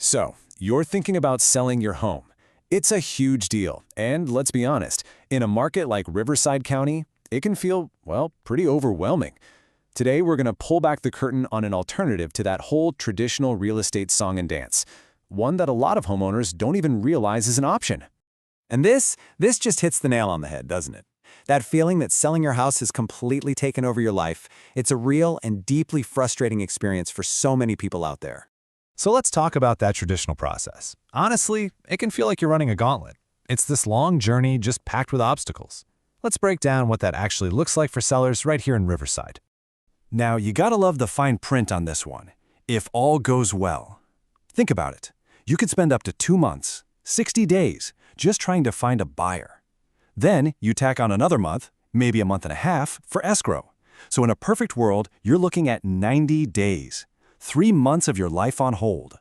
So, you're thinking about selling your home. It's a huge deal, and let's be honest, in a market like Riverside County, it can feel, well, pretty overwhelming. Today, we're going to pull back the curtain on an alternative to that whole traditional real estate song and dance, one that a lot of homeowners don't even realize is an option. And this just hits the nail on the head, doesn't it? That feeling that selling your house has completely taken over your life, it's a real and deeply frustrating experience for so many people out there. So let's talk about that traditional process. Honestly, it can feel like you're running a gauntlet. It's this long journey just packed with obstacles. Let's break down what that actually looks like for sellers right here in Riverside. Now, you gotta love the fine print on this one. If all goes well. Think about it. You could spend up to 2 months, 60 days, just trying to find a buyer. Then you tack on another month, maybe a month and a half, for escrow. So in a perfect world, you're looking at 90 days. 3 months of your life on hold.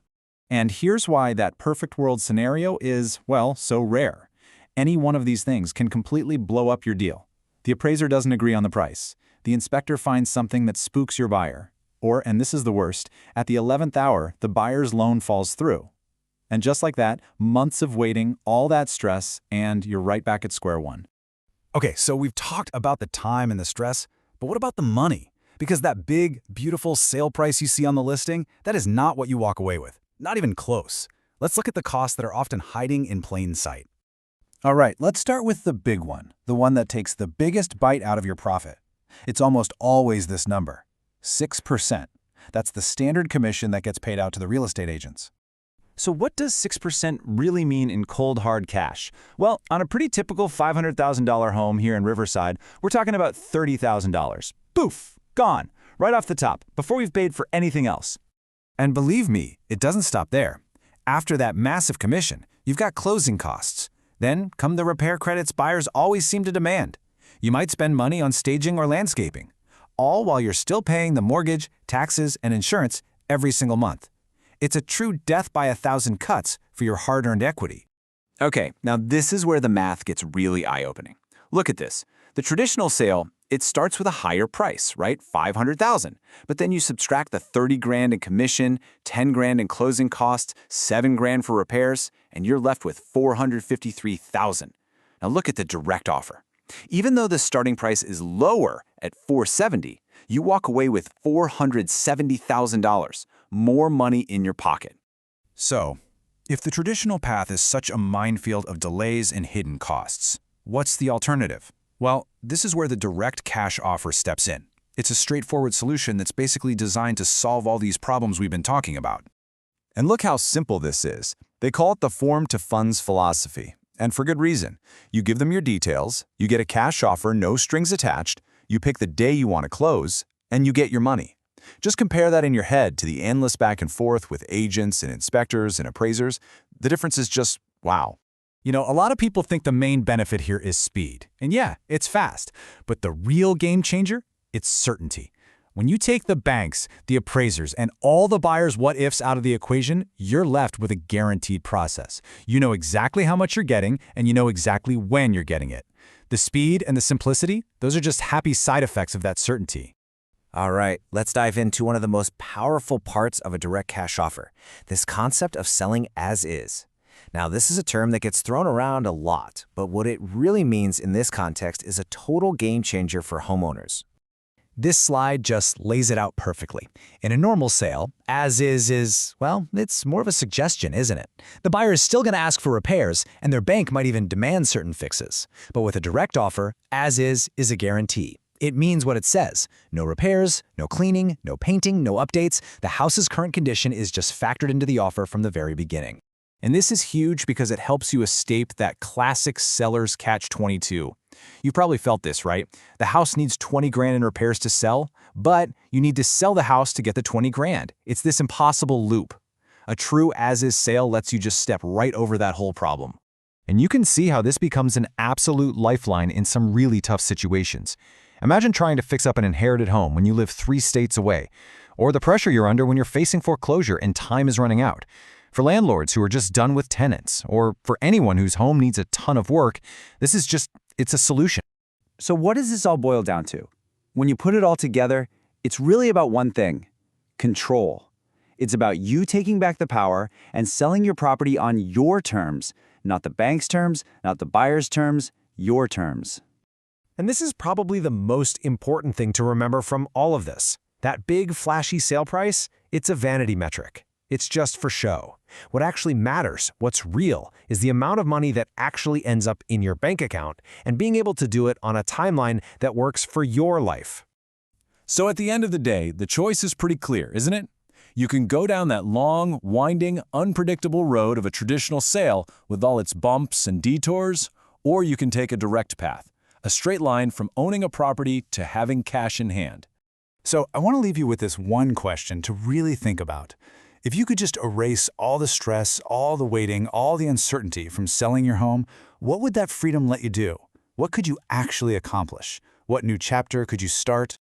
And here's why that perfect world scenario is, well, so rare. Any one of these things can completely blow up your deal. The appraiser doesn't agree on the price. The inspector finds something that spooks your buyer. Or, and this is the worst, at the 11th hour, the buyer's loan falls through. And just like that, months of waiting, all that stress, and you're right back at square one. Okay, so we've talked about the time and the stress, but what about the money? Because that big, beautiful sale price you see on the listing, that is not what you walk away with. Not even close. Let's look at the costs that are often hiding in plain sight. All right, let's start with the big one, the one that takes the biggest bite out of your profit. It's almost always this number, 6%. That's the standard commission that gets paid out to the real estate agents. So what does 6% really mean in cold, hard cash? Well, on a pretty typical $500,000 home here in Riverside, we're talking about $30,000. Poof! Gone, right off the top, before we've paid for anything else. And believe me, it doesn't stop there. After that massive commission, you've got closing costs. Then come the repair credits buyers always seem to demand. You might spend money on staging or landscaping, all while you're still paying the mortgage, taxes, and insurance every single month. It's a true death by 1,000 cuts for your hard-earned equity. Okay, now this is where the math gets really eye-opening. Look at this. The traditional sale, it starts with a higher price, right? $500,000. But then you subtract the $30,000 in commission, $10,000 in closing costs, $7,000 for repairs, and you're left with $453,000. Now look at the direct offer. Even though the starting price is lower at $470,000, you walk away with $470,000, more money in your pocket. So, if the traditional path is such a minefield of delays and hidden costs, what's the alternative? Well, this is where the direct cash offer steps in. It's a straightforward solution that's basically designed to solve all these problems we've been talking about. And look how simple this is. They call it the form to funds philosophy. And for good reason. You give them your details, you get a cash offer, no strings attached, you pick the day you want to close, and you get your money. Just compare that in your head to the endless back and forth with agents and inspectors and appraisers. The difference is just, wow. You know, a lot of people think the main benefit here is speed. And yeah, it's fast. But the real game changer, it's certainty. When you take the banks, the appraisers, and all the buyers' what-ifs out of the equation, you're left with a guaranteed process. You know exactly how much you're getting, and you know exactly when you're getting it. The speed and the simplicity, those are just happy side effects of that certainty. All right, let's dive into one of the most powerful parts of a direct cash offer, this concept of selling as is. Now, this is a term that gets thrown around a lot, but what it really means in this context is a total game changer for homeowners. This slide just lays it out perfectly. In a normal sale, as is, well, it's more of a suggestion, isn't it? The buyer is still going to ask for repairs, and their bank might even demand certain fixes. But with a direct offer, as is a guarantee. It means what it says. No repairs, no cleaning, no painting, no updates. The house's current condition is just factored into the offer from the very beginning. And this is huge because it helps you escape that classic seller's catch-22. You've probably felt this, right? The house needs $20,000 in repairs to sell, but you need to sell the house to get the $20,000. It's this impossible loop. A true as-is sale lets you just step right over that whole problem. And you can see how this becomes an absolute lifeline in some really tough situations. Imagine trying to fix up an inherited home when you live 3 states away, or the pressure you're under when you're facing foreclosure and time is running out. For landlords who are just done with tenants, or for anyone whose home needs a ton of work, this is just, it's a solution. So what does this all boil down to? When you put it all together, it's really about one thing: control. It's about you taking back the power and selling your property on your terms, not the bank's terms, not the buyer's terms, your terms. And this is probably the most important thing to remember from all of this. That big, flashy sale price, it's a vanity metric. It's just for show. What actually matters, what's real, is the amount of money that actually ends up in your bank account and being able to do it on a timeline that works for your life. So at the end of the day, the choice is pretty clear, isn't it? You can go down that long, winding, unpredictable road of a traditional sale with all its bumps and detours, or you can take a direct path, a straight line from owning a property to having cash in hand. So I want to leave you with this one question to really think about. If you could just erase all the stress, all the waiting, all the uncertainty from selling your home, what would that freedom let you do? What could you actually accomplish? What new chapter could you start?